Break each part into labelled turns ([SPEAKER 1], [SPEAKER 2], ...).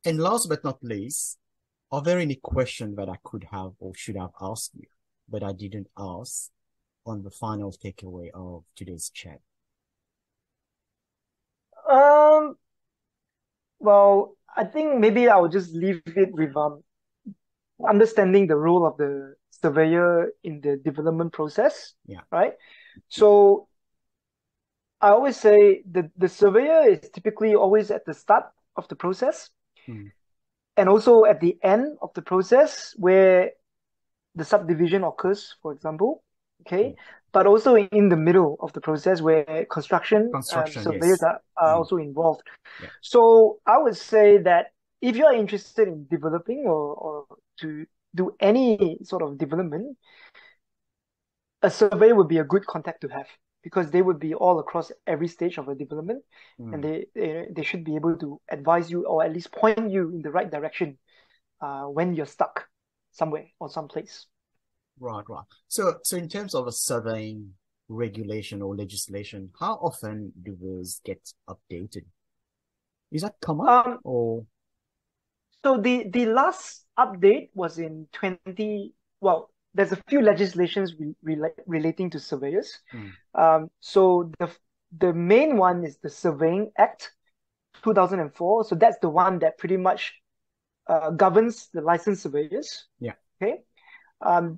[SPEAKER 1] And last but not least, are there any questions that I could have or should have asked you, but I didn't ask on the final takeaway of today's chat?
[SPEAKER 2] Um, well, I think maybe I'll just leave it with understanding the role of the surveyor in the development process,
[SPEAKER 1] Yeah.
[SPEAKER 2] right? So I always say the surveyor is typically always at the start of the process
[SPEAKER 1] Mm,
[SPEAKER 2] and also at the end of the process where the subdivision occurs, for example,
[SPEAKER 1] yeah.
[SPEAKER 2] okay? But also in the middle of the process where construction
[SPEAKER 1] Construction,
[SPEAKER 2] surveyors
[SPEAKER 1] yes.
[SPEAKER 2] are
[SPEAKER 1] Mm,
[SPEAKER 2] also involved.
[SPEAKER 1] yeah.
[SPEAKER 2] So I would say that if you're interested in developing or to do any sort of development, a surveyor would be a good contact to have because they would be all across every stage of a development, and
[SPEAKER 1] Mm,
[SPEAKER 2] they should be able to advise you or at least point you in the right direction when you're stuck somewhere or someplace.
[SPEAKER 1] right, right. So in terms of a surveying regulation or legislation, how often do those get updated? Is that common
[SPEAKER 2] Um,
[SPEAKER 1] or?
[SPEAKER 2] so the last update was in 20, well, there's a few legislations relating to surveyors.
[SPEAKER 1] Mm,
[SPEAKER 2] So the main one is the Surveying Act 2004. So that's the one that pretty much governs the licensed surveyors.
[SPEAKER 1] yeah.
[SPEAKER 2] Okay.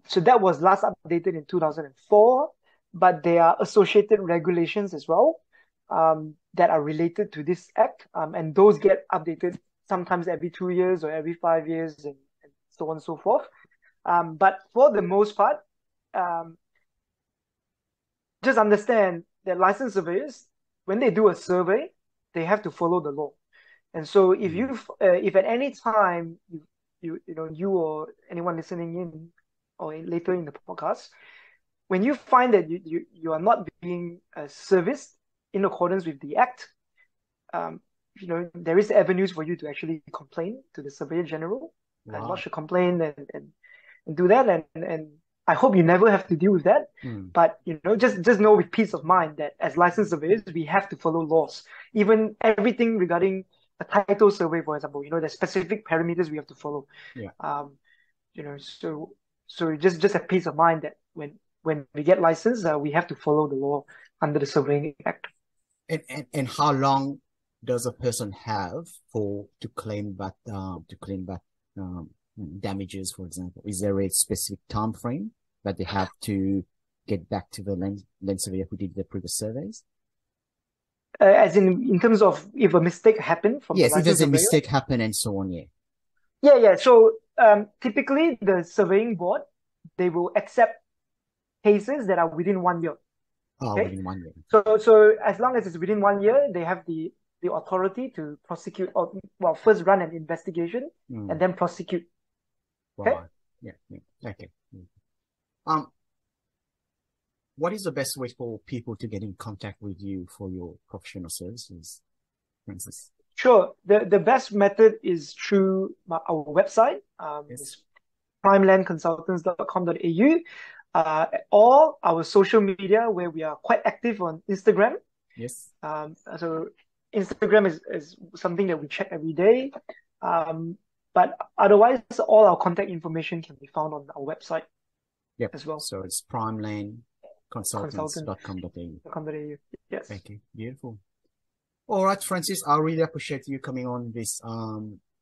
[SPEAKER 2] So that was last updated in 2004, but there are associated regulations as well that are related to this act, and those get updated sometimes every 2 years or every 5 years, and so on and so forth. But for the most part, um, just understand that licensed surveyors, when they do a survey, they have to follow the law. And so
[SPEAKER 1] Mm,
[SPEAKER 2] if at any time you or anyone listening in or later in the podcast, when you find that you are not being serviced in accordance with the act, um, there is avenues for you to actually complain to the Surveyor General and
[SPEAKER 1] right.
[SPEAKER 2] lodge a complaint and do that. And I hope you never have to deal with that.
[SPEAKER 1] Mm,
[SPEAKER 2] But just know with peace of mind that as licensed surveyors, we have to follow laws. Even everything regarding a title survey, for example, there's specific parameters we have to follow.
[SPEAKER 1] yeah.
[SPEAKER 2] Um, so just have peace of mind that when we get licensed, we have to follow the law under the Surveying Act.
[SPEAKER 1] And how long does a person have for to claim that um, damages, for example? Is there a specific time frame that they have to get back to the land surveyor who did the previous surveys?
[SPEAKER 2] As in terms of if a mistake happened from the
[SPEAKER 1] Yes, if there's
[SPEAKER 2] licensed
[SPEAKER 1] a
[SPEAKER 2] surveyor.
[SPEAKER 1] mistake happen and so on, yeah.
[SPEAKER 2] Yeah. So typically the surveying board, they will accept cases that are within 1 year.
[SPEAKER 1] Oh,
[SPEAKER 2] Okay.
[SPEAKER 1] within 1 year.
[SPEAKER 2] So as long as it's within 1 year, they have the authority to prosecute or well first run an investigation and
[SPEAKER 1] Mm,
[SPEAKER 2] then prosecute. Okay.
[SPEAKER 1] right. Yeah, yeah. Okay. Mm. Um, what is the best way for people to get in contact with you for your professional services, Francis?
[SPEAKER 2] Sure. The best method is through our website.
[SPEAKER 1] Yes.
[SPEAKER 2] It's primelandconsultants.com.au, or our social media where we are quite active on Instagram.
[SPEAKER 1] Yes.
[SPEAKER 2] So Instagram is something that we check every day. But otherwise, all our contact information can be found on our website
[SPEAKER 1] Yep.
[SPEAKER 2] as well.
[SPEAKER 1] So it's primelandconsultants.com.au.
[SPEAKER 2] Consultant.com.au. Yes.
[SPEAKER 1] Okay, beautiful. All right, Francis, I really appreciate you coming on this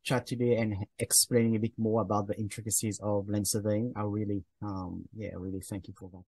[SPEAKER 1] chat today and explaining a bit more about the intricacies of land surveying. I really thank you for that.